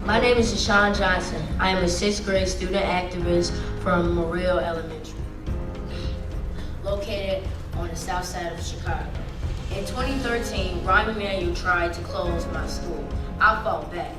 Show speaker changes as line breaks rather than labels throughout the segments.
My name is Deshaun Johnson. I am a sixth grade student activist from Morrill Elementary, located on the south side of Chicago. In 2013, Rahm Emanuel tried to close my school. I fought back.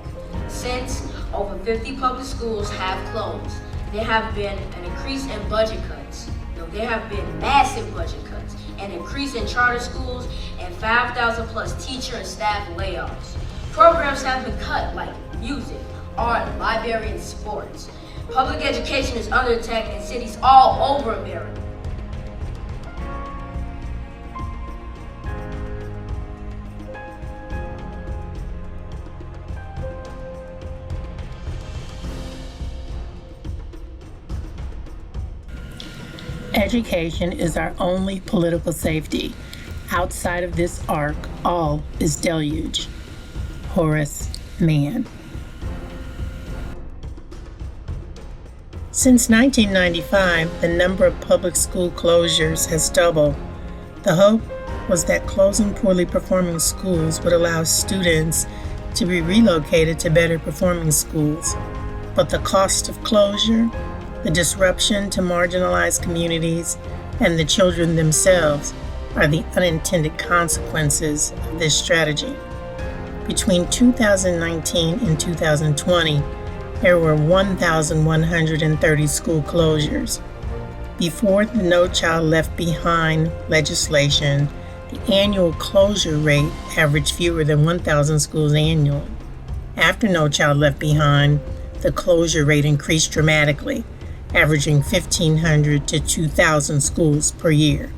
Since over 50 public schools have closed, there have been an increase in budget cuts. No, there have been massive budget cuts, an increase in charter schools, and 5,000 plus teacher and staff layoffs. Programs have been cut like music, art, library, and sports. Public education is under attack in cities all over America.
Education is our only political safety. Outside of this ark, all is deluge. Horace Mann. Since 1995, the number of public school closures has doubled. The hope was that closing poorly performing schools would allow students to be relocated to better performing schools. But the cost of closure, the disruption to marginalized communities, and the children themselves are the unintended consequences of this strategy. Between 2019 and 2020, there were 1,130 school closures. Before the No Child Left Behind legislation, the annual closure rate averaged fewer than 1,000 schools annually. After No Child Left Behind, the closure rate increased dramatically, averaging 1,500 to 2,000 schools per year.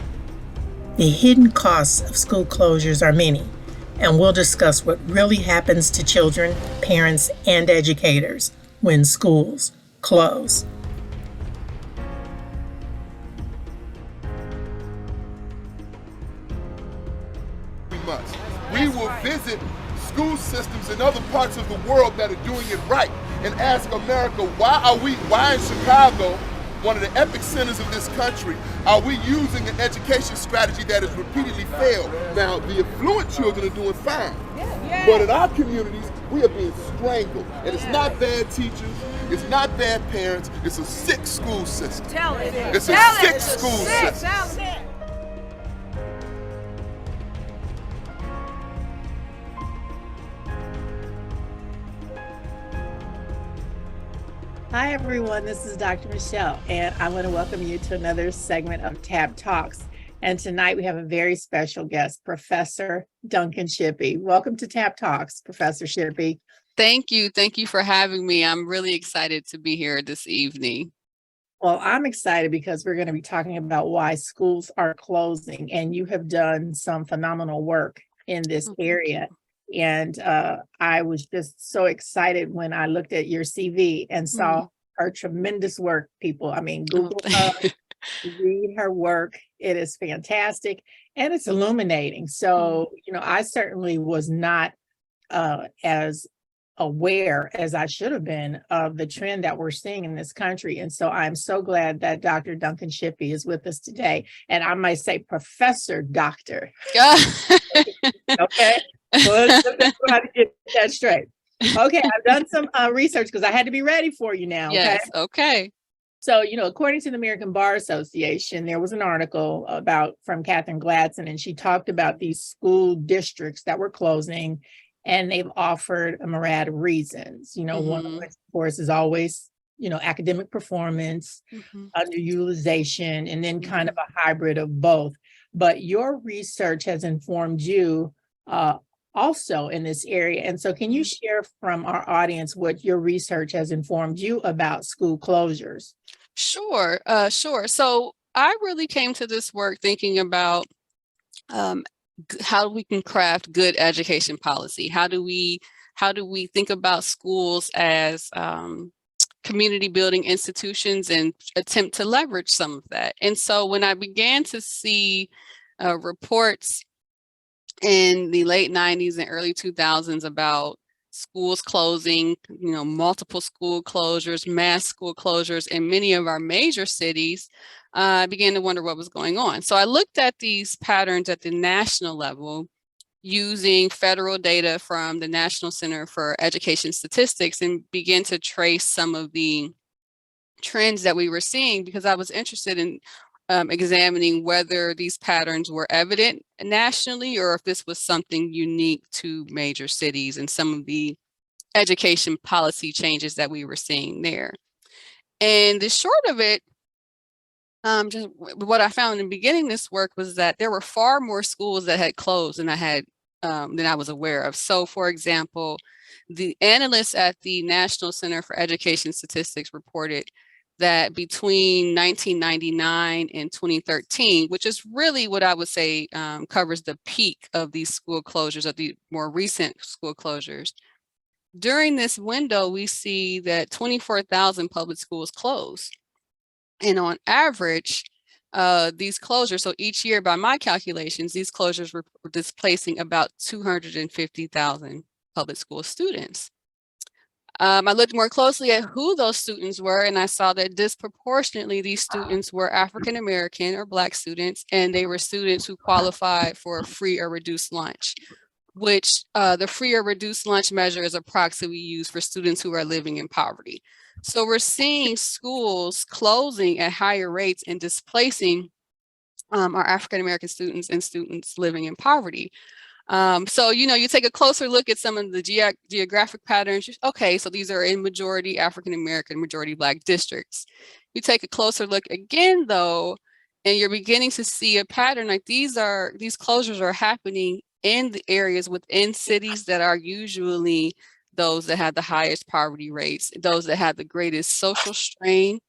The hidden costs of school closures are many, and we'll discuss what really happens to children, parents, and educators when schools close.
We will visit school systems in other parts of the world that are doing it right and ask America, why in Chicago, one of the epic centers of this country, are we using an education strategy that has repeatedly failed? Now, the affluent children are doing fine, but in our communities, we are being strangled. And it's not bad teachers, it's not bad parents, it's a sick school system. It's a sick school system.
Hi everyone, this is Dr. Michelle, and I want to welcome you to another segment of TAB Talks. And tonight we have a very special guest, Professor Duncan Shippey. Welcome to TAB Talks, Professor Shippey.
Thank you. Thank you for having me. I'm really excited to be here this evening.
Well, I'm excited because we're going to be talking about why schools are closing, and you have done some phenomenal work in this area. And I was just so excited when I looked at your CV and saw her tremendous work, people. I mean, Google her, read her work. It is fantastic and it's illuminating. So, I certainly was not as aware as I should have been of the trend that we're seeing in this country. And so I'm so glad that Dr. Duncan Shippey is with us today. And I might say Professor Doctor. Okay. Well, let's try to get that straight. Okay, I've done some research because I had to be ready for you now.
Yes, okay.
So, according to the American Bar Association, there was an article from Catherine Gladson, and she talked about these school districts that were closing, and they've offered a myriad of reasons. One of which, of course, is always, academic performance, underutilization, and then kind of a hybrid of both. But your research has informed you also in this area. And so can you share from our audience what your research has informed you about school closures?
Sure. So I really came to this work thinking about how we can craft good education policy. How do we think about schools as community building institutions and attempt to leverage some of that? And so when I began to see reports in the late 90s and early 2000s about schools closing, multiple school closures, mass school closures in many of our major cities, I began to wonder what was going on. So I looked at these patterns at the national level using federal data from the National Center for Education Statistics and began to trace some of the trends that we were seeing, because I was interested in examining whether these patterns were evident nationally or if this was something unique to major cities and some of the education policy changes that we were seeing there. And the short of it, just what I found in beginning this work was that there were far more schools that had closed than I was aware of. So, for example, the analysts at the National Center for Education Statistics reported that between 1999 and 2013, which is really what I would say covers the peak of these school closures, of the more recent school closures, during this window, we see that 24,000 public schools closed. And on average, these closures, so each year by my calculations, these closures were displacing about 250,000 public school students. I looked more closely at who those students were, and I saw that disproportionately these students were African American or Black students, and they were students who qualified for a free or reduced lunch, which the free or reduced lunch measure is a proxy we use for students who are living in poverty. So we're seeing schools closing at higher rates and displacing our African American students and students living in poverty. So, you take a closer look at some of the geographic patterns. Okay, so these are in majority African American, majority Black districts. You take a closer look again, though, and you're beginning to see a pattern like these closures are happening in the areas within cities that are usually those that have the highest poverty rates, those that have the greatest social strain,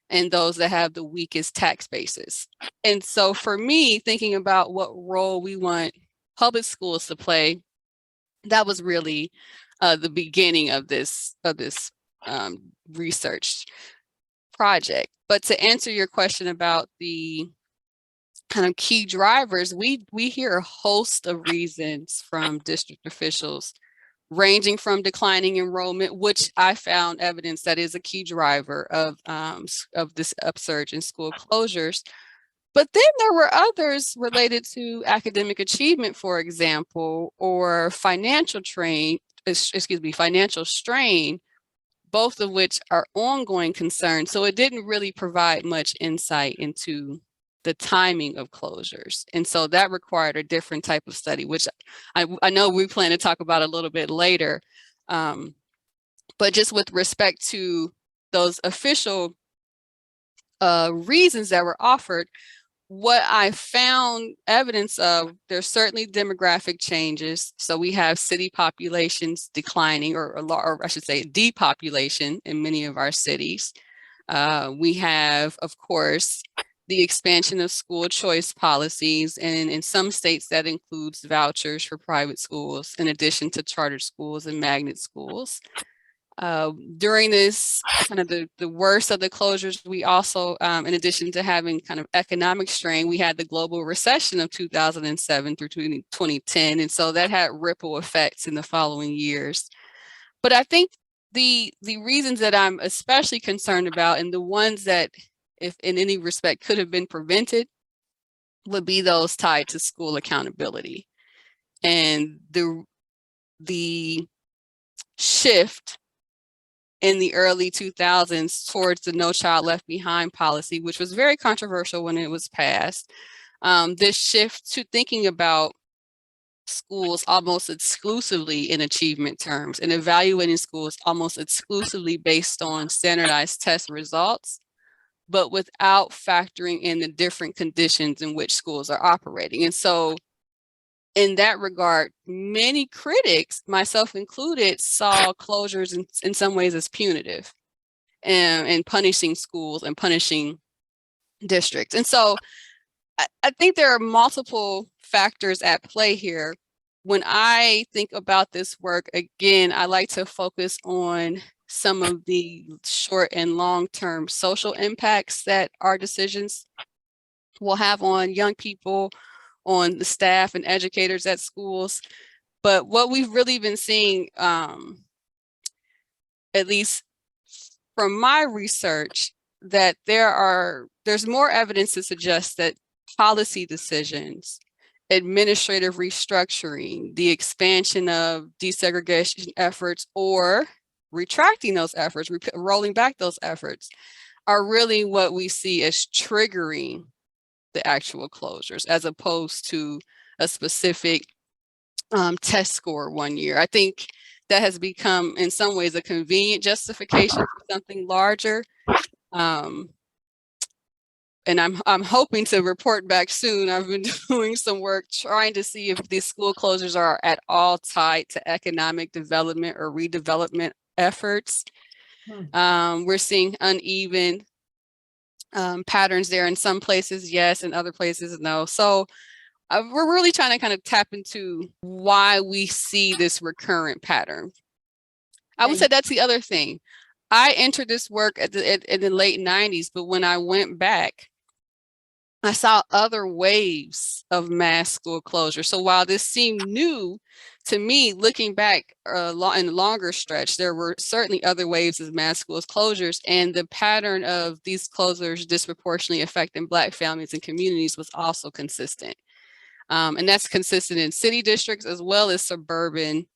and those that have the weakest tax bases. And so for me, thinking about what role we want public schools to play, that was really the beginning of this research project. But to answer your question about the kind of key drivers, we hear a host of reasons from district officials, ranging from declining enrollment, which I found evidence that is a key driver of this upsurge in school closures. But then there were others related to academic achievement, for example, or financial strain, both of which are ongoing concerns. So it didn't really provide much insight into the timing of closures. And so that required a different type of study, which I know we plan to talk about a little bit later. But just with respect to those official reasons that were offered, what I found evidence of, there's certainly demographic changes. So we have city populations declining, or I should say depopulation in many of our cities. We have, of course, the expansion of school choice policies, and in some states that includes vouchers for private schools, in addition to charter schools and magnet schools. During this kind of the worst of the closures, we also, in addition to having kind of economic strain, we had the global recession of 2007 through 2010. And so that had ripple effects in the following years. But I think the reasons that I'm especially concerned about, and the ones that, if in any respect could have been prevented, would be those tied to school accountability. And the shift in the early 2000s towards the No Child Left Behind policy, which was very controversial when it was passed. This shift to thinking about schools almost exclusively in achievement terms and evaluating schools almost exclusively based on standardized test results, but without factoring in the different conditions in which schools are operating. And so in that regard, many critics, myself included, saw closures in some ways as punitive and punishing schools and punishing districts. And so I think there are multiple factors at play here. When I think about this work, again, I like to focus on some of the short and long-term social impacts that our decisions will have on young people, on the staff and educators at schools. But what we've really been seeing, at least from my research, that there's more evidence to suggest that policy decisions, administrative restructuring, the expansion of desegregation efforts, or retracting those efforts, rolling back those efforts, are really what we see as triggering the actual closures, as opposed to a specific test score one year. I think that has become, in some ways, a convenient justification for something larger. And I'm hoping to report back soon. I've been doing some work trying to see if these school closures are at all tied to economic development or redevelopment efforts. We're seeing uneven patterns there. In some places, yes, in other places, no. So we're really trying to kind of tap into why we see this recurrent pattern. I would say that's the other thing. I entered this work in the late 90s, but when I went back, I saw other waves of mass school closure. So while this seemed new to me, looking back in a longer stretch, there were certainly other waves of mass school closures, and the pattern of these closures disproportionately affecting Black families and communities was also consistent. And that's consistent in city districts as well as suburban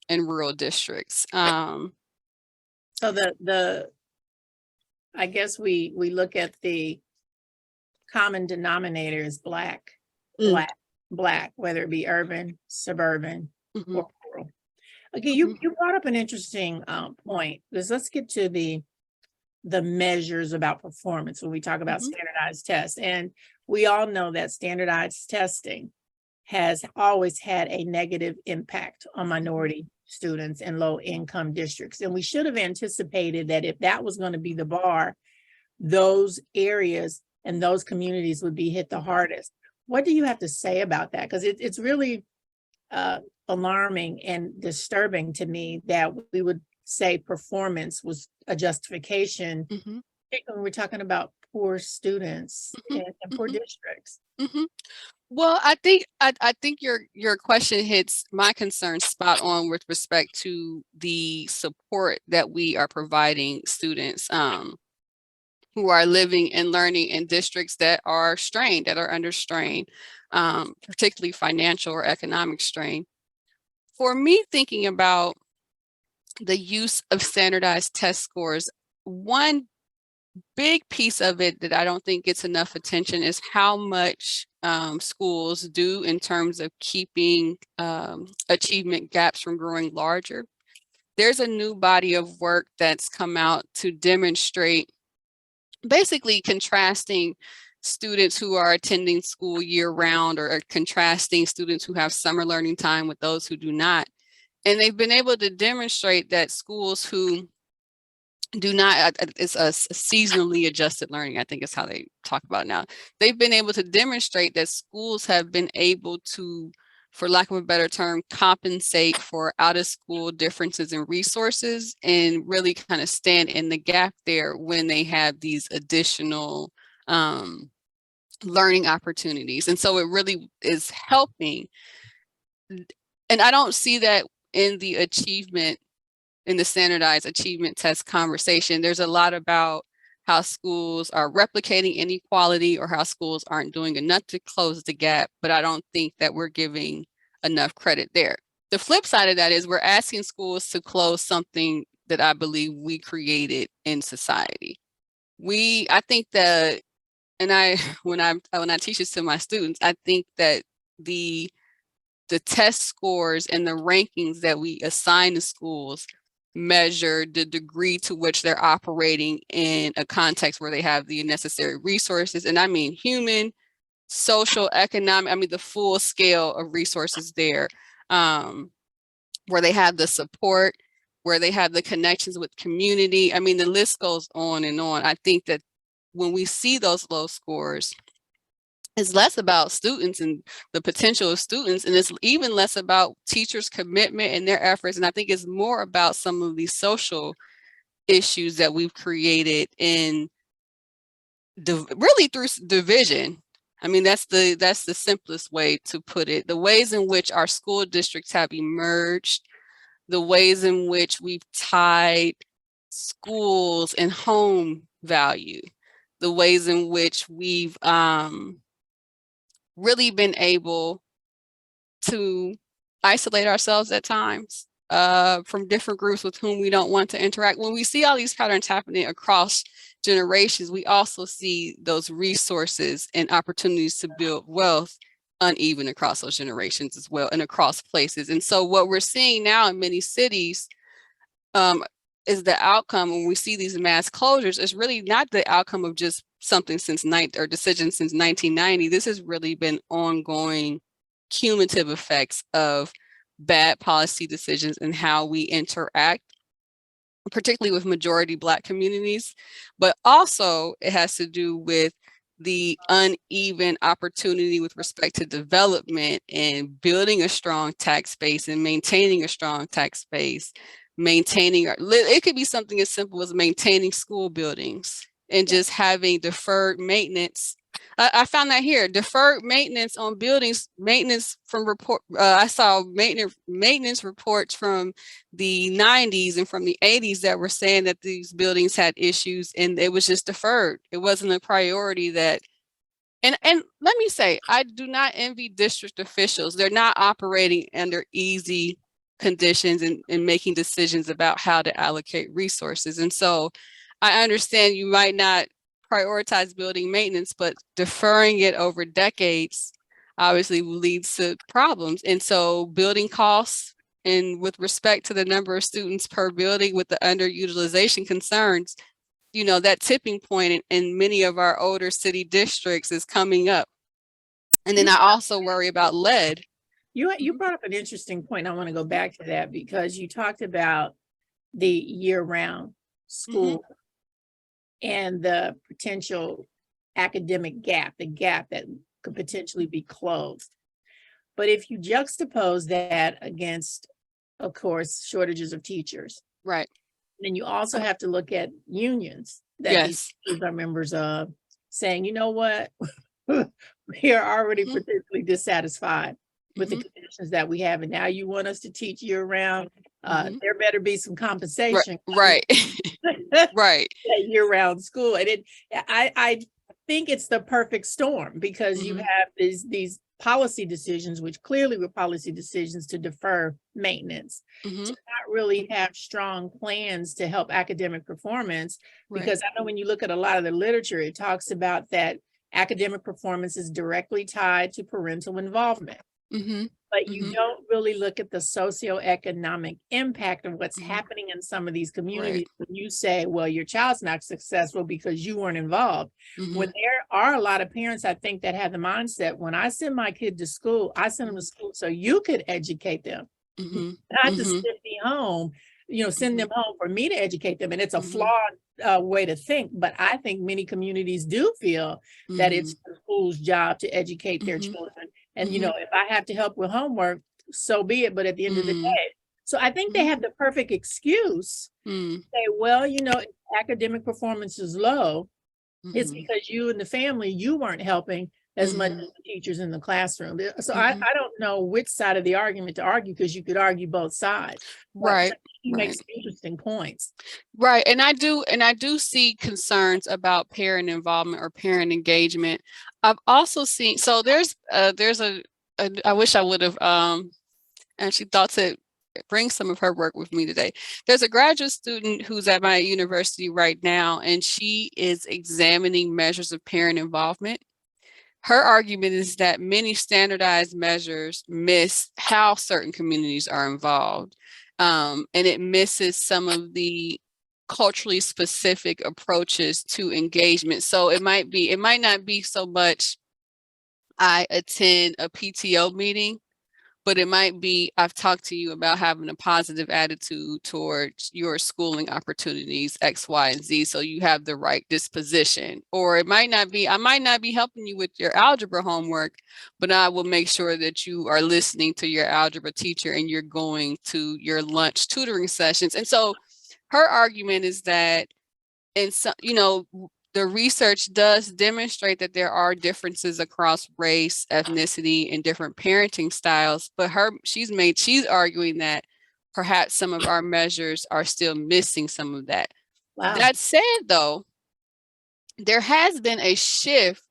and rural districts.
So I guess we look at the common denominator is Black, whether it be urban, suburban, or rural. Okay, you brought up an interesting point, because let's get to the measures about performance when we talk about standardized tests. And we all know that standardized testing has always had a negative impact on minority students in low income districts. And we should have anticipated that if that was going to be the bar, those areas and those communities would be hit the hardest. What do you have to say about that? Because it's really alarming and disturbing to me that we would say performance was a justification, particularly when we're talking about poor students and poor districts.
Well, I think your question hits my concern spot on with respect to the support that we are providing students who are living and learning in districts that are strained, that are under strain, particularly financial or economic strain. For me, thinking about the use of standardized test scores, one big piece of it that I don't think gets enough attention is how much schools do in terms of keeping achievement gaps from growing larger. There's a new body of work that's come out to demonstrate, basically contrasting students who are attending school year round, or contrasting students who have summer learning time with those who do not. And they've been able to demonstrate that schools who do not, it's a seasonally adjusted learning, I think is how they talk about it now. They've been able to demonstrate that schools have been able to, for lack of a better term, compensate for out of school differences in resources, and really kind of stand in the gap there when they have these additional learning opportunities. And so it really is helping. And I don't see that in the achievement, in the standardized achievement test conversation. There's a lot about how schools are replicating inequality, or how schools aren't doing enough to close the gap, but I don't think that we're giving enough credit there. The flip side of that is we're asking schools to close something that I believe we created in society. I think that, and when I teach this to my students, I think that the test scores and the rankings that we assign to schools measure the degree to which they're operating in a context where they have the necessary resources. And I mean human, social, economic, I mean the full scale of resources there, where they have the support, where they have the connections with community. I mean, the list goes on and on. I think that when we see those low scores, it's less about students and the potential of students, and it's even less about teachers' commitment and their efforts. And I think it's more about some of these social issues that we've created in really through division. I mean, that's the simplest way to put it. The ways in which our school districts have emerged, the ways in which we've tied schools and home value, the ways in which we've really been able to isolate ourselves at times from different groups with whom we don't want to interact. When we see all these patterns happening across generations, we also see those resources and opportunities to build wealth uneven across those generations as well and across places. And so what we're seeing now in many cities is the outcome when we see these mass closures is really not the outcome of just something or decisions since 1990. This has really been ongoing cumulative effects of bad policy decisions and how we interact, particularly with majority Black communities, but also it has to do with the uneven opportunity with respect to development and building a strong tax base and maintaining a strong tax base, it could be something as simple as maintaining school buildings and just having deferred maintenance. I found that here, deferred maintenance on buildings, I saw maintenance reports from the 90s and from the 80s that were saying that these buildings had issues and it was just deferred. It wasn't a priority and let me say, I do not envy district officials. They're not operating under easy conditions and making decisions about how to allocate resources. And so I understand you might not prioritize building maintenance, but deferring it over decades obviously leads to problems. And so building costs and with respect to the number of students per building with the underutilization concerns, that tipping point in many of our older city districts is coming up. And then I also worry about lead.
You brought up an interesting point. I want to go back to that because you talked about the year-round school and the potential academic gap, the gap that could potentially be closed. But if you juxtapose that against, of course, shortages of teachers,
right?
Then you also have to look at unions that these are members of, saying, you know what, we are already potentially dissatisfied with the conditions that we have, and now you want us to teach year round. There better be some compensation,
right? Right.
Year-round school, and I think it's the perfect storm because you have these policy decisions, which clearly were policy decisions to defer maintenance, to not really have strong plans to help academic performance. Because I know when you look at a lot of the literature, it talks about that academic performance is directly tied to parental involvement. But you don't really look at the socioeconomic impact of what's happening in some of these communities. When you say, well, your child's not successful because you weren't involved. When there are a lot of parents, I think, that have the mindset, when I send my kid to school, I send them to school so you could educate them, not to send me home, send them home for me to educate them. And it's a flawed way to think, but I think many communities do feel that it's the school's job to educate their children. And, if I have to help with homework, so be it. But at the end of the day, so I think they have the perfect excuse to say, well, if academic performance is low, it's because you and the family, you weren't helping as much as the teachers in the classroom. So I don't know which side of the argument to argue, because you could argue both sides.
Right.
He makes interesting points.
Right. And I do see concerns about parent involvement or parent engagement. I've also seen, so there's I wish I would have actually thought to bring some of her work with me today. There's a graduate student who's at my university right now, and she is examining measures of parent involvement. Her argument is that many standardized measures miss how certain communities are involved, and it misses some of the culturally specific approaches to engagement. So it might not be so much I attend a PTO meeting, but it might be I've talked to you about having a positive attitude towards your schooling opportunities, X, Y, and Z, so you have the right disposition. Or it might not be, I might not be helping you with your algebra homework, but I will make sure that you are listening to your algebra teacher and you're going to your lunch tutoring sessions. And so her argument is that, the research does demonstrate that there are differences across race, ethnicity, and different parenting styles, but she's arguing that perhaps some of our measures are still missing some of that. Wow. That said, though, there has been a shift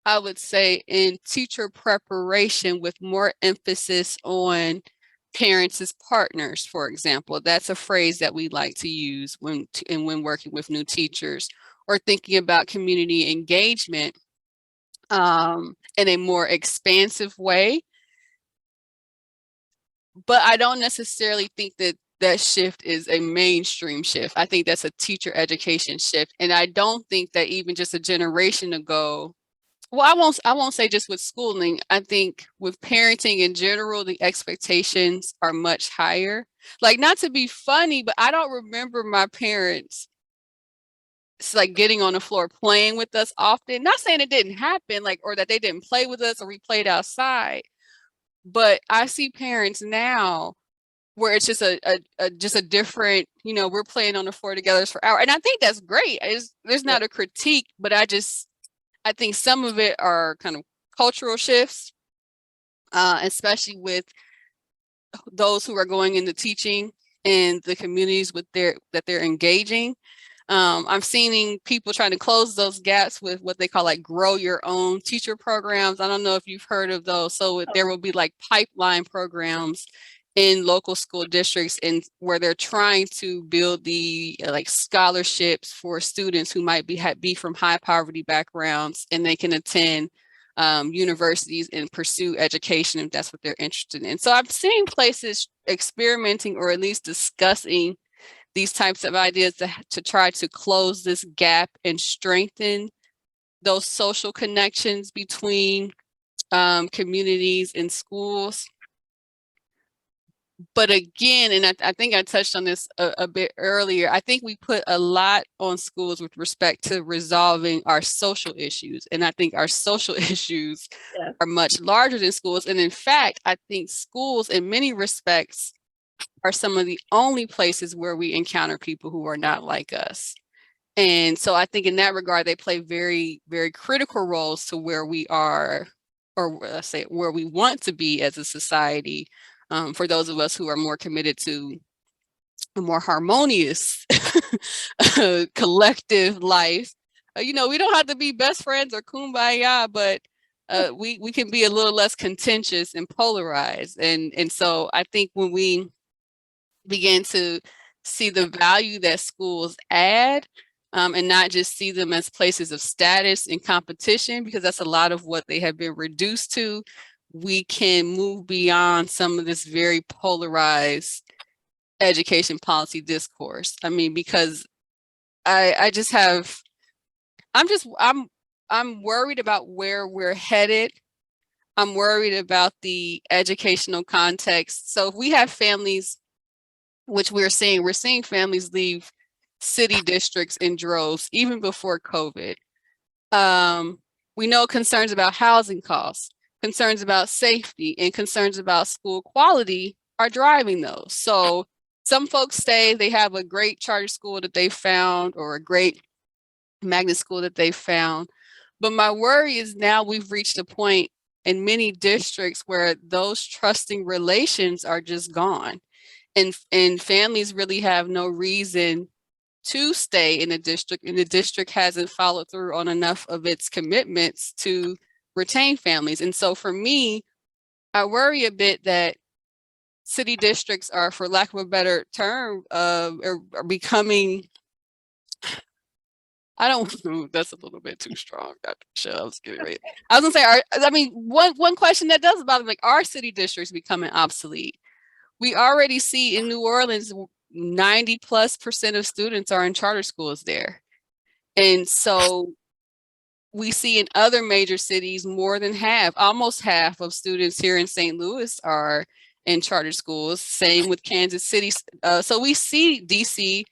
I would say in teacher preparation with more emphasis on parents as partners, for example. That's a phrase that we like to use when working with new teachers, or thinking about community engagement in a more expansive way. But I don't necessarily think that that shift is a mainstream shift. I think that's a teacher education shift. And I don't think that even just a generation ago, well, I won't say just with schooling. I think with parenting in general, the expectations are much higher. Like, not to be funny, but I don't remember my parents like getting on the floor playing with us often. Not saying it didn't happen, like, or that they didn't play with us or we played outside. But I see parents now where it's just a different, we're playing on the floor together for hours. And I think that's great. There's not a critique, but I think some of it are kind of cultural shifts, especially with those who are going into teaching and the communities that they're engaging. I'm seeing people trying to close those gaps with what they call like grow your own teacher programs. I don't know if you've heard of those. So there will be like pipeline programs in local school districts, and where they're trying to build the like scholarships for students who might be from high poverty backgrounds, and they can attend universities and pursue education if that's what they're interested in. So I'm seeing places experimenting or at least discussing these types of ideas to try to close this gap and strengthen those social connections between communities and schools. But again, and I think I touched on this a bit earlier, I think we put a lot on schools with respect to resolving our social issues. And I think our social issues are much larger than schools. And in fact, I think schools in many respects are some of the only places where we encounter people who are not like us. And so I think in that regard, they play very, very critical roles to where we are, or let's say where we want to be as a society, for those of us who are more committed to a more harmonious collective life. We don't have to be best friends or kumbaya, but we can be a little less contentious and polarized. And so I think when we begin to see the value that schools add, and not just see them as places of status and competition, because that's a lot of what they have been reduced to, we can move beyond some of this very polarized education policy discourse. I mean, because I'm worried about where we're headed. I'm worried about the educational context. So if we have families, which we're seeing families leave city districts in droves, even before COVID. We know concerns about housing costs, concerns about safety, and concerns about school quality are driving those. So some folks stay, they have a great charter school that they found, or a great magnet school that they found. But my worry is now we've reached a point in many districts where those trusting relations are just gone. And families really have no reason to stay in a district, and the district hasn't followed through on enough of its commitments to retain families. And so for me, I worry a bit that city districts are, for lack of a better term, are becoming, that's a little bit too strong, Dr. Michelle. I was gonna say, one question that does bother me, like, are city districts becoming obsolete? We already see in New Orleans, 90+% of students are in charter schools there. And so we see in other major cities, more than half, almost half of students here in St. Louis are in charter schools. Same with Kansas City. So we see DC,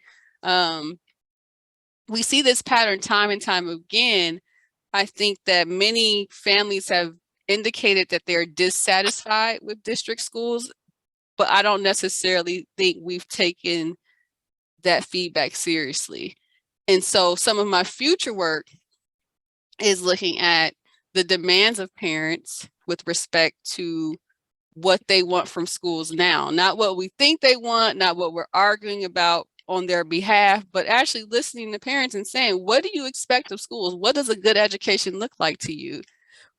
we see this pattern time and time again. I think that many families have indicated that they're dissatisfied with district schools, but I don't necessarily think we've taken that feedback seriously. And so some of my future work is looking at the demands of parents with respect to what they want from schools now, not what we think they want, not what we're arguing about on their behalf, but actually listening to parents and saying, what do you expect of schools? What does a good education look like to you?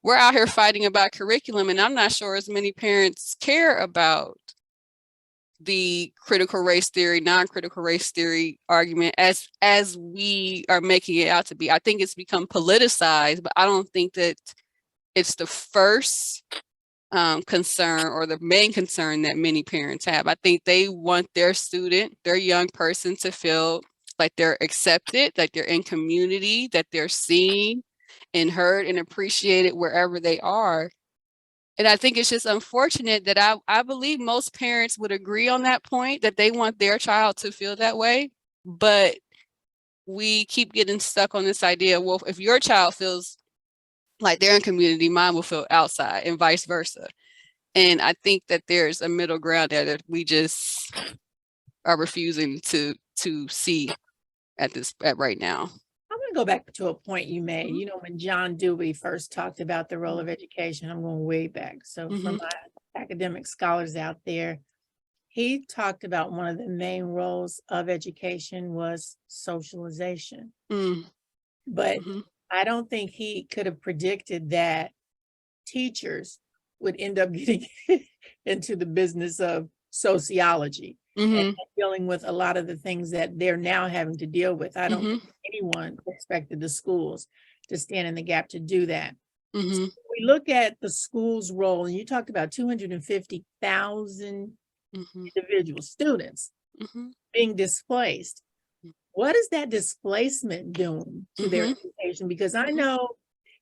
we're out here fighting about curriculum, and I'm not sure as many parents care about the critical race theory, non-critical race theory argument as we are making it out to be. I think it's become politicized, but I don't think that it's the first concern or the main concern that many parents have. I think they want their student, their young person, to feel like they're accepted, like they're in community, that they're seen and heard and appreciated wherever they are. And I think it's just unfortunate that I believe most parents would agree on that point, that they want their child to feel that way. But we keep getting stuck on this idea, well, if your child feels like they're in community, mine will feel outside, and vice versa. And I think that there's a middle ground there that we just are refusing to see at right now.
I'm going to go back to a point you made. You know, when John Dewey first talked about the role of education, I'm going way back. So for my academic scholars out there, he talked about one of the main roles of education was socialization. But I don't think he could have predicted that teachers would end up getting into the business of sociology and dealing with a lot of the things that they're now having to deal with. I don't think anyone expected the schools to stand in the gap to do that. So we look at the school's role, and you talked about 250,000 individual students being displaced. What is that displacement doing to their education? Because I know,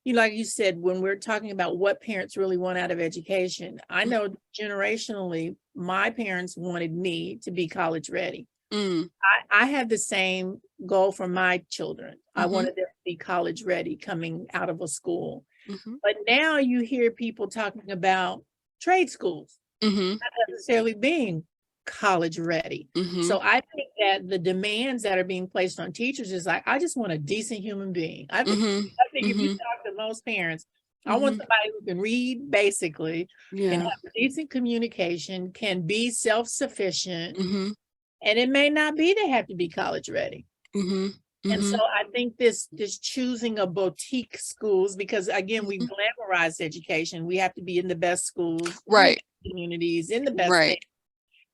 you know, like you said, when we're talking about what parents really want out of education, I know generationally, my parents wanted me to be college ready. I have the same goal for my children. I wanted them to be college ready coming out of a school. But now you hear people talking about trade schools, not necessarily being college ready. So I think that the demands that are being placed on teachers is like, I just want a decent human being. I think if you talk to most parents, I want somebody who can read basically, can have decent communication, can be self-sufficient, and it may not be they have to be college ready. And so I think this choosing of boutique schools, because again, we glamorize education. We have to be in the best schools,
right?
Communities, in the best state.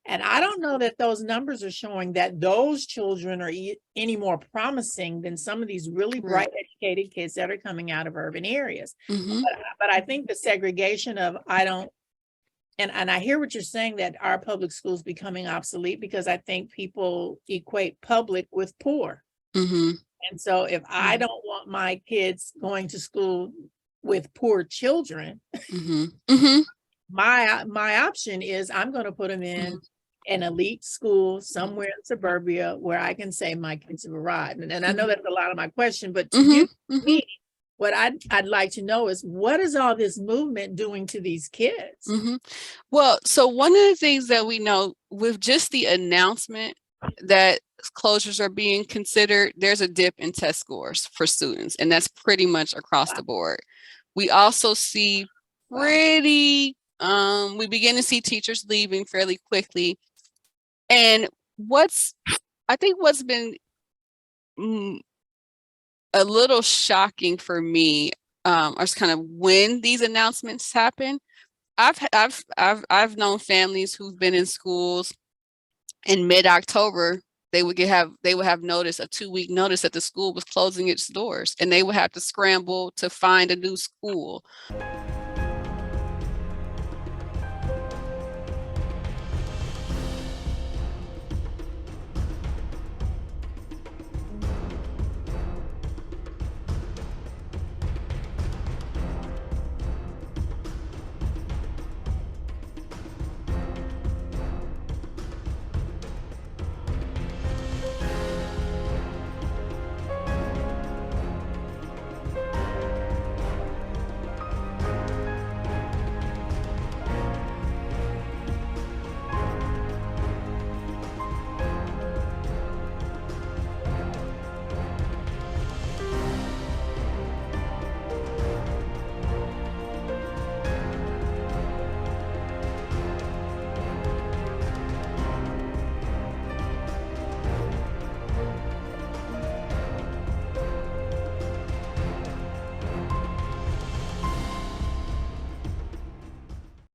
And I don't know that those numbers are showing that those children are any more promising than some of these really bright, educated kids that are coming out of urban areas. But I think the segregation of and I hear what you're saying, that our public schools becoming obsolete, because I think people equate public with poor. And so if I don't want my kids going to school with poor children, my option is I'm going to put them in an elite school somewhere in suburbia where I can say my kids have arrived. And I know that's a lot of my question, but to me, what I'd like to know is, what is all this movement doing to these kids?
Well, so one of the things that we know with just the announcement that closures are being considered, there's a dip in test scores for students, and that's pretty much across the board. We also see we begin to see teachers leaving fairly quickly. And I think what's been a little shocking for me is kind of when these announcements happen. I've known families who've been in schools in mid-October. They would have notice, a 2-week notice, that the school was closing its doors, and they would have to scramble to find a new school.